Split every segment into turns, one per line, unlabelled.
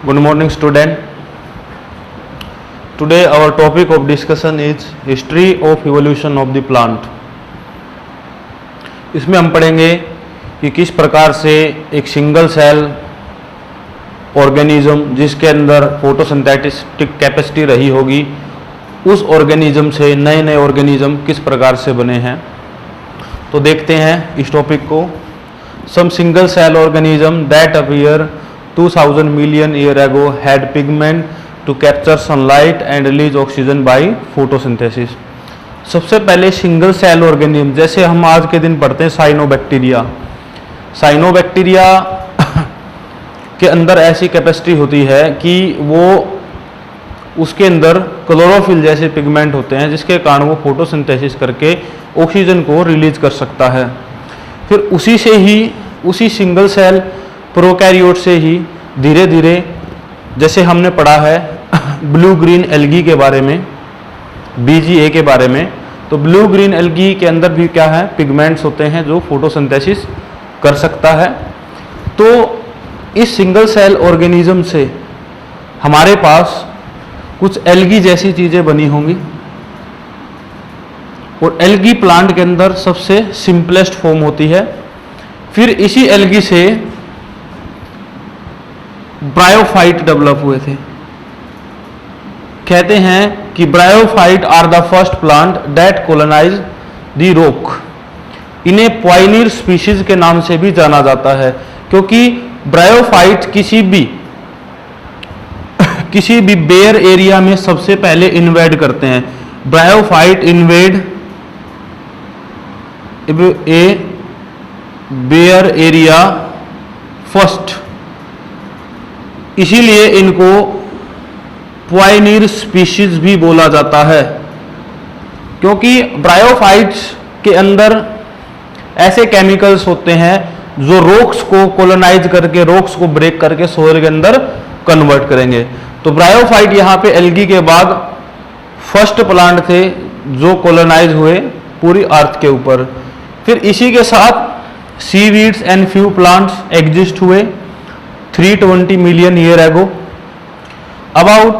Good morning, student. Today our topic of discussion is history of evolution of the plant. इसमें हम पढ़ेंगे कि किस प्रकार से एक सिंगल सेल ऑर्गेनिज्म जिसके अंदर फोटोसिंथेटिक कैपेसिटी रही होगी, उस ऑर्गेनिज्म से नए नए ऑर्गेनिज्म किस प्रकार से बने हैं। तो देखते हैं इस टॉपिक को। Some single cell organism that appear 2000 million year ago had pigment to capture sunlight and release oxygen by photosynthesis. सबसे पहले सिंगल सेल ऑर्गेनिज्म, जैसे हम आज के दिन पढ़ते हैं साइनोबैक्टीरिया। साइनोबैक्टीरिया के अंदर ऐसी कैपेसिटी होती है कि वो उसके अंदर क्लोरोफिल जैसे पिगमेंट होते हैं जिसके कारण वो फोटोसिंथेसिस करके ऑक्सीजन को रिलीज कर सकता है। फिर उसी से ही उसी सिंगल सेल प्रोकैरियोट से ही धीरे धीरे, जैसे हमने पढ़ा है ब्लू ग्रीन एल्गी के बारे में, BGA के बारे में, तो ब्लू ग्रीन एल्गी के अंदर भी क्या है, पिगमेंट्स होते हैं जो फोटोसिंथेसिस कर सकता है। तो इस सिंगल सेल ऑर्गेनिज्म से हमारे पास कुछ एल्गी जैसी चीज़ें बनी होंगी, और एल्गी प्लांट के अंदर सबसे सिंपलेस्ट फॉर्म होती है। फिर इसी एल्गी से ब्रायोफाइट डेवलप हुए थे। कहते हैं कि bryophyte are the first plant that colonize the rock. इन्हें पायनियर स्पीशीज के नाम से भी जाना जाता है, क्योंकि ब्रायोफाइट किसी भी बेयर एरिया में सबसे पहले इन्वेड करते हैं। ब्रायोफाइट इन्वेड ए बेयर एरिया फर्स्ट, इसीलिए इनको पायनियर स्पीशीज भी बोला जाता है, क्योंकि ब्रायोफाइट्स के अंदर ऐसे केमिकल्स होते हैं जो रॉक्स को कोलोनाइज करके, रॉक्स को ब्रेक करके सोइल के अंदर कन्वर्ट करेंगे। तो ब्रायोफाइट यहाँ पे एल्गी के बाद फर्स्ट प्लांट थे जो कोलोनाइज हुए पूरी अर्थ के ऊपर। फिर इसी के साथ seaweeds and few plants exist हुए 320 million year ago. About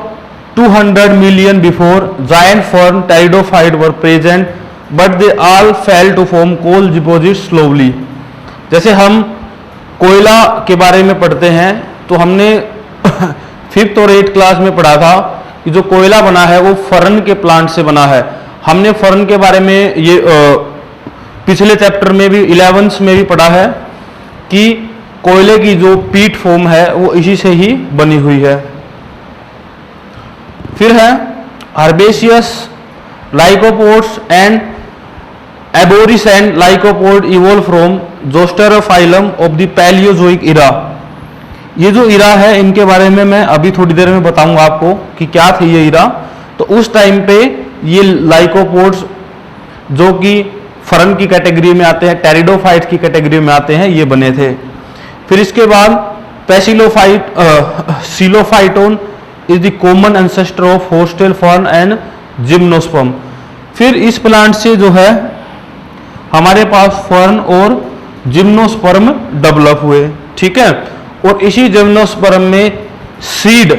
200 million before, giant fern pteridophyte were present, but they all fell to form coal deposits slowly. जैसे हम कोयला के बारे में पढ़ते हैं तो हमने 5th और 8th क्लास में पढ़ा था कि जो कोयला बना है वो फर्न के प्लांट से बना है। हमने फर्न के बारे में ये पिछले चैप्टर में भी 11th में भी पढ़ा है कि कोयले की जो पीट फॉर्म है वो इसी से ही बनी हुई है। फिर है herbaceous lycopods and arborescent lycopod evolve from zosterophyllum of the Palaeozoic era. ये जो इरा है इनके बारे में मैं अभी थोड़ी देर में बताऊंगा आपको कि क्या थी ये इरा। तो उस टाइम पे ये लाइकोपोड्स जो कि फर्न की कैटेगरी में आते हैं, टेरिडोफाइट की कैटेगरी में आते हैं, ये बने थे। फिर इसके बाद psilophyton is the common ancestor of horsetail fern and gymnosperm. फिर इस प्लांट से जो है हमारे पास फर्न और जिम्नोस्पर्म डेवलप हुए, ठीक है। और इसी जिम्नोस्पर्म में सीड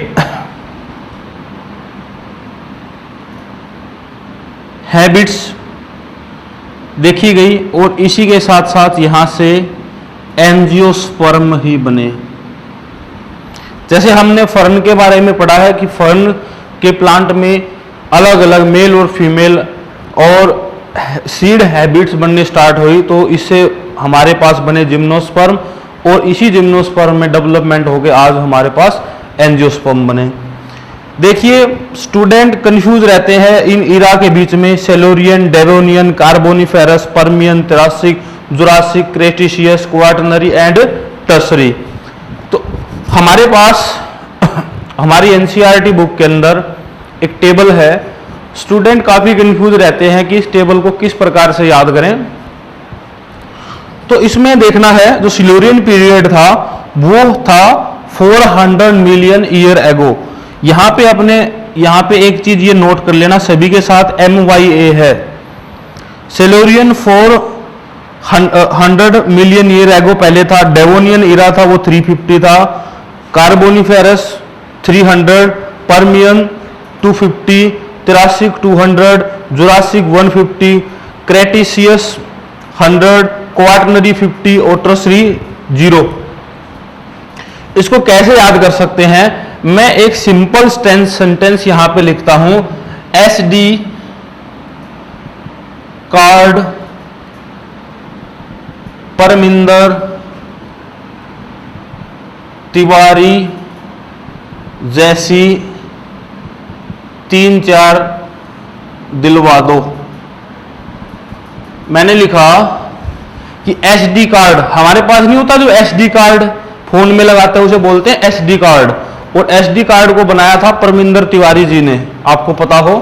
हैबिट्स देखी गई, और इसी के साथ साथ यहां से एंजियोस्पर्म ही बने। जैसे हमने फर्न के बारे में पढ़ा है कि फर्न के प्लांट में अलग अलग मेल और फीमेल और सीड हैबिट्स बनने स्टार्ट हुई, तो इससे हमारे पास बने जिम्नोस्पर्म, और इसी जिम्नोस्पर्म में डेवलपमेंट हो गए आज हमारे पास एंजियोस्पर्म बने। देखिए स्टूडेंट कंफ्यूज रहते हैं इन इरा के बीच में, Silurian, Devonian, Carboniferous, Permian, Triassic, Jurassic, Cretaceous, Quaternary and Tertiary. तो हमारे पास हमारी एनसीईआरटी बुक के अंदर एक टेबल है। स्टूडेंट काफी कंफ्यूज रहते हैं कि इस टेबल को किस प्रकार से याद करें। तो इसमें देखना है जो सिल्यूरियन पीरियड था वो था 400 मिलियन ईयर एगो। यहाँ पे एक चीज ये नोट कर लेना, सभी के साथ MYA है। सिल्यूरियन 400 मिलियन ईयर एगो पहले था, डेवोनियन इरा था वो 350 था, कार्बोनिफेरस 300, पर्मियन 250, त्रियासिक 200, जुरासिक 150, क्रेटिशियस 100, क्वाटरनरी 50 और ट्रसरी 0। इसको कैसे याद कर सकते हैं? मैं एक सिंपल सेंटेंस यहां पे लिखता हूं, एसडी कार्ड परमिंदर तिवारी जैसी 3-4 दिलवा दो। मैंने लिखा कि एसडी कार्ड, हमारे पास नहीं होता जो एसडी कार्ड फोन में लगाते हैं उसे बोलते हैं एसडी कार्ड, और एसडी कार्ड को बनाया था परमिंदर तिवारी जी ने, आपको पता हो।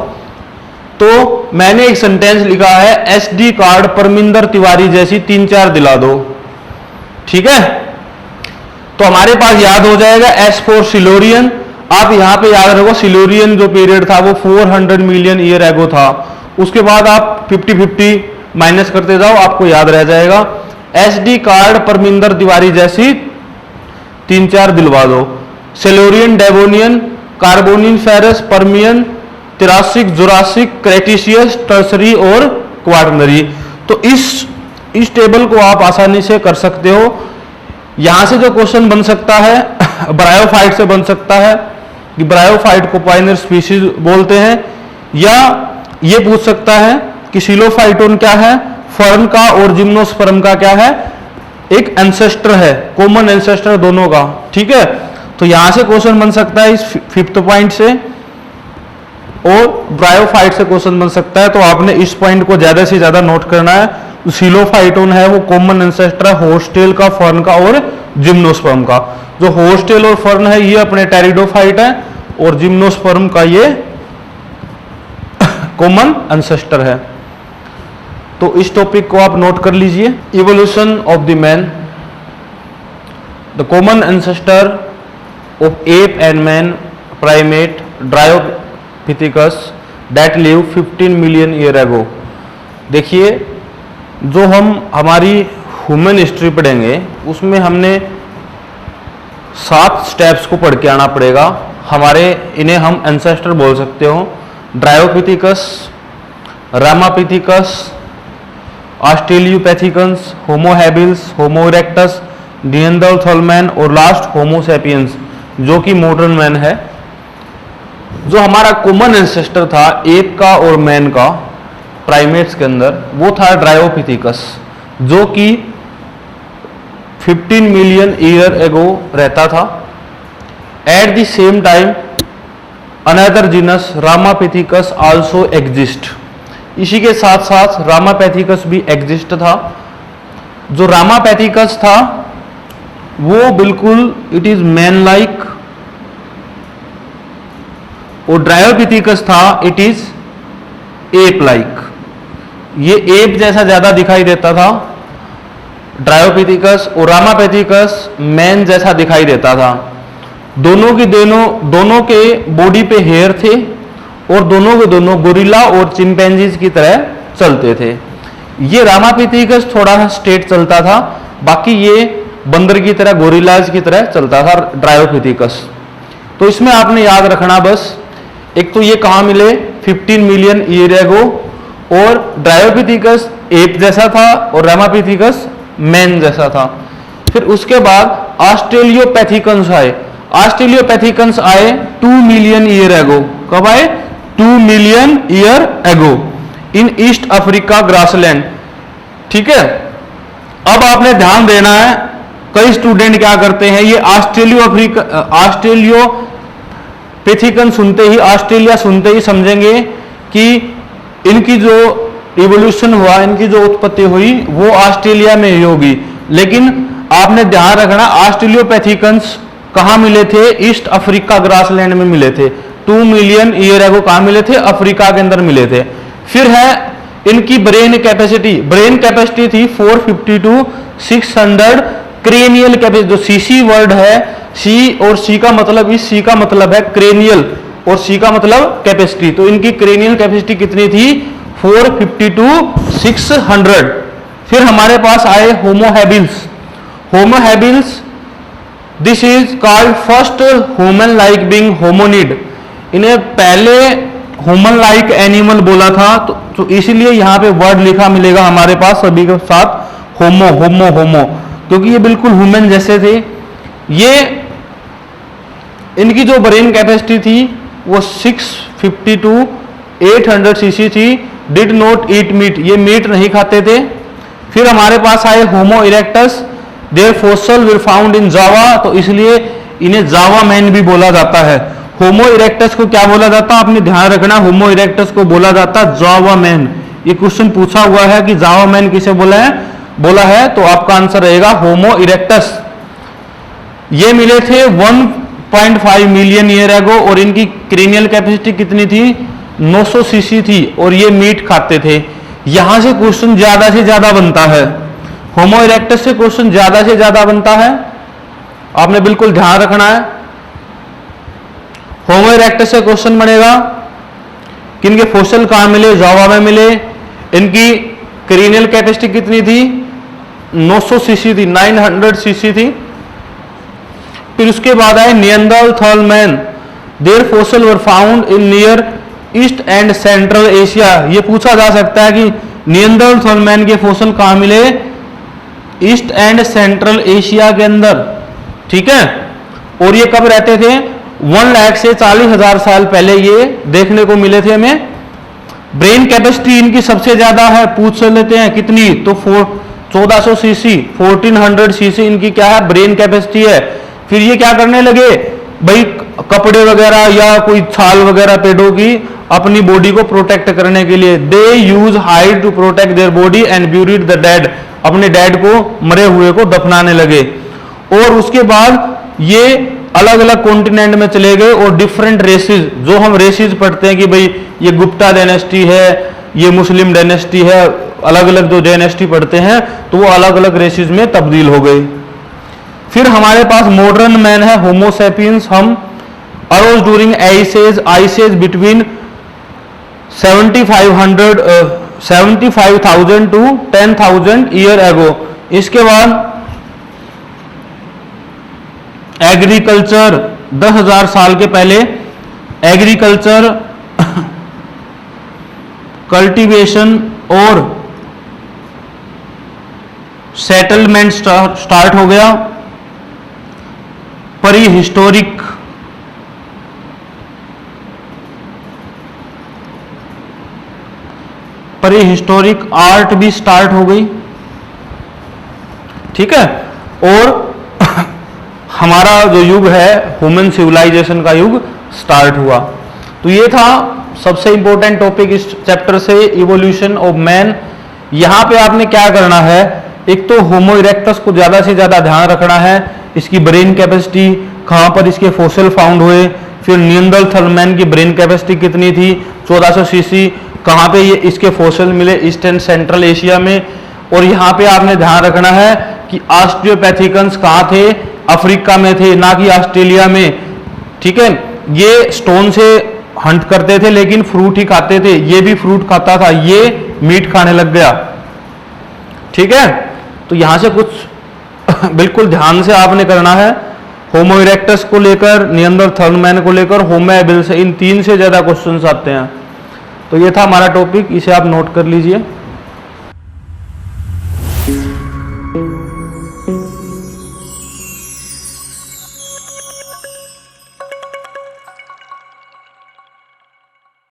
तो मैंने एक सेंटेंस लिखा है, एसडी कार्ड परमिंदर तिवारी जैसी 3-4 दिला दो। ठीक है, तो हमारे पास याद हो जाएगा एस फॉर सिलोरियन। आप यहां पे याद रखो, सिलोरियन जो पीरियड था वो 400 मिलियन ईयर एगो था। उसके बाद आप 50-50 माइनस करते जाओ, आपको याद रह जाएगा। एसडी कार्ड परमिंदर तिवारी जैसी 3-4 दिलवा दो। Silurian, Devonian, Carboniferous, Permian, Triassic, Jurassic, Cretaceous, Tertiary और क्वाटरनरी। तो इस टेबल को आप आसानी से कर सकते हो। यहां से जो क्वेश्चन बन सकता है ब्रायोफाइट से बन सकता है कि ब्रायोफाइट को पायनियर स्पीशीज बोलते हैं, या ये पूछ सकता है कि सिलोफाइटोन क्या है, फर्न का और जिम्नोस्पर्म का क्या है, एक एंसेस्टर है, कॉमन एंसेस्टर दोनों का। ठीक है, तो यहां से क्वेश्चन बन सकता है इस 5th पॉइंट से, और ब्रायोफाइट से क्वेश्चन बन सकता है। तो आपने इस पॉइंट को ज्यादा से ज्यादा नोट करना है। सिलोफाइटोन है वो कॉमन एंसेस्टर है होस्टेल का, फर्न का और जिम्नोस्पर्म का। जो होस्टेल और फर्न है ये अपने टेरिडोफाइट है, और जिम्नोस्पर्म का ये कॉमन एंसेस्टर है। तो इस टॉपिक को आप नोट कर लीजिए। Evolution of the man, the common ancestor of app and man primate Dryopithecus that live 15 million year ago. देखिए, जो हम हमारी ह्यूमन हिस्ट्री पढ़ेंगे उसमें हमने 7 स्टेप्स को पढ़ के आना पड़ेगा। इन्हें हम एंसेस्टर बोल सकते हो। ड्रायोपिथेकस, रामापिथेकस, ऑस्ट्रेलियोपैथिकन्स, होमो हैबिल्स, होमो इरेक्टस, निएंडरथल मैन और लास्ट होमो सैपियंस जो कि मॉडर्न मैन है। जो हमारा कॉमन एंसेस्टर था एप का और मैन का प्राइमेट्स के अंदर, वो था ड्रायोपिथेकस, जो कि 15 मिलियन ईयर एगो रहता था। At the same time another genus Ramapithecus also exist. इसी के साथ साथ रामापैथिकस भी एग्जिस्ट था। जो रामापैथिकस था वो बिल्कुल इट इज मैन लाइक, और ड्रायोपिथेकस था इट इज एप लाइक। ये एप जैसा ज्यादा दिखाई देता था ड्रायोपिथेकस, और रामापैथिकस मैन जैसा दिखाई देता था। दोनों के बॉडी पे हेयर थे, और दोनों के दोनों गोरिल्ला और चिंपैंजीज की तरह चलते थे। ये रामापिथेकस थोड़ा सा स्ट्रेट चलता था, बाकी ये बंदर की तरह, गोरिल्लाज की तरह चलता था ड्रायोपिथेकस। तो इसमें आपने याद रखना बस, एक तो ये कहाँ मिले 15 मिलियन ईयर एगो, और ड्रायोपिथेकस एप जैसा था और रामापिथेकस मैन जैसा था। फिर उसके बाद ऑस्ट्रेलियोपैथिकन्स आए। ऑस्ट्रेलियोपैथिकन्स आए 2 मिलियन ईयर एगो। कब आए? 2 मिलियन ईयर एगो इन ईस्ट अफ्रीका ग्रासलैंड। ठीक है, अब आपने ध्यान देना है, कई स्टूडेंट क्या करते हैं, ये ऑस्ट्रेलियोपैथिकन सुनते ही, ऑस्ट्रेलिया सुनते ही समझेंगे कि इनकी जो इवोल्यूशन हुआ, इनकी जो उत्पत्ति हुई वो ऑस्ट्रेलिया में ही होगी। लेकिन आपने ध्यान रखना, ऑस्ट्रेलियोपैथिकन्स कहां मिले थे? ईस्ट अफ्रीका ग्रासलैंड में मिले थे। 2 मिलियन ईयर एगो कहां मिले थे? अफ्रीका के अंदर मिले थे। फिर है इनकी ब्रेन कैपेसिटी थी 450 to 600 क्रेनियल कैपेसिटी। जो सीसी वर्ड है, सी और सी का मतलब, इस सी का मतलब है क्रेनियल और सी का मतलब कैपेसिटी। तो इनकी क्रेनियल कैपेसिटी कितनी थी? 450 to 600। फिर हमारे पास आए Homo habilis. Homo habilis this is called first human like being hominid. इन्हें पहले ह्यूमन लाइक एनिमल बोला था, तो इसीलिए यहाँ पे वर्ड लिखा मिलेगा हमारे पास सभी के साथ होमो होमो होमो, क्योंकि ये बिल्कुल ह्यूमन जैसे थे। ये इनकी जो ब्रेन कैपेसिटी थी वो 650 to 800 सीसी थी। डिड नॉट ईट मीट, ये मीट नहीं खाते थे। फिर हमारे पास आए Homo erectus, their fossil were found in Java, तो इसलिए इन्हें जावा मैन भी बोला जाता है। होमो इरेक्टस को क्या बोला जाता है, आपने ध्यान रखना, होमो इरेक्टस को बोला जाता जावा मैन। ये क्वेश्चन पूछा हुआ है कि जावा मैन किसे बोला है, तो आपका आंसर रहेगा होमो इरेक्टस। ये मिले थे 1.5 मिलियन ईयर एगो, और इनकी क्रेनियल कैपेसिटी कितनी थी, 900 सीसी थी, और ये मीट खाते थे। यहां से क्वेश्चन ज्यादा से ज्यादा बनता है, होमो इरेक्टस से क्वेश्चन ज्यादा से ज्यादा बनता है, आपने बिल्कुल ध्यान रखना है। होमो इरेक्टस से क्वेश्चन बनेगा कि इनके फॉसिल कहां मिले, जावा में मिले। इनकी क्रेनियल कैपेसिटी कितनी थी, 900 सीसी थी, 900 सीसी थी। फिर उसके बाद आए Neanderthal man, their fossil were found in Near East and Central Asia. ये पूछा जा सकता है कि नियंदरथल मैन के फॉसिल कहां मिले, ईस्ट एंड सेंट्रल एशिया के अंदर, ठीक है। और ये कब रहते थे, 1 लाख से 40,000 साल पहले ये देखने को मिले थे हमें। ब्रेन कैपेसिटी इनकी सबसे ज्यादा है, पूछ लेते हैं कितनी, तो 1400 सीसी, 1400 सीसी इनकी क्या है, ब्रेन कैपेसिटी है। फिर ये क्या करने लगे भाई, कपड़े वगैरह या कोई छाल वगैरह पेड़ों की अपनी बॉडी को प्रोटेक्ट करने के लिए, they use hide to protect their body and buried the dead, अपने डेड को, मरे हुए को दफनाने लगे। और उसके बाद ये अलग अलग कॉन्टिनेंट में चले गए, और डिफरेंट रेसेस, जो हम रेसेस पढ़ते हैं कि भाई ये गुप्ता डायनेस्टी है, ये मुस्लिम डायनेस्टी है, अलग अलग जो डायनेस्टी पढ़ते हैं, तो वो अलग अलग रेसेस में तब्दील हो गए। फिर हमारे पास मॉडर्न मैन है, होमो सैपियंस। हम arose during ices between 75,000 to 10,000 year ago. इसके बाद एग्रीकल्चर, 10,000 साल के पहले एग्रीकल्चर, कल्टीवेशन और सेटलमेंट स्टार्ट हो गया। प्रीहिस्टोरिक आर्ट भी स्टार्ट हो गई, ठीक है। और हमारा जो युग है ह्यूमन सिविलाइजेशन का युग स्टार्ट हुआ। तो ये था सबसे इंपॉर्टेंट टॉपिक इस चैप्टर से, इवोल्यूशन ऑफ मैन। यहां पे आपने क्या करना है, एक तो होमो इरेक्टस को ज्यादा से ज्यादा ध्यान रखना है, इसकी ब्रेन कैपेसिटी, कहां पर इसके फॉसिल फाउंड हुए। फिर नियंदरथल मैन की ब्रेन कैपेसिटी कितनी थी, 1400 सीसी, कहां पे ये इसके फॉसिल मिले, ईस्ट एंड सेंट्रल एशिया में। और यहाँ पे आपने ध्यान रखना है कि ऑस्ट्रियोपैथिकन्स कहाँ थे, अफ्रीका में थे, ना कि ऑस्ट्रेलिया में, ठीक है। ये स्टोन से हंट करते थे लेकिन फ्रूट ही खाते थे, ये भी फ्रूट खाता था, ये मीट खाने लग गया, ठीक है। तो यहां से कुछ बिल्कुल ध्यान से आपने करना है, होमो इरेक्टस को लेकर, नियंदरथल मैन को लेकर, होमो हैबिलिस, इन 3 से ज्यादा क्वेश्चंस आते हैं। तो ये था हमारा टॉपिक, इसे आप नोट कर लीजिए।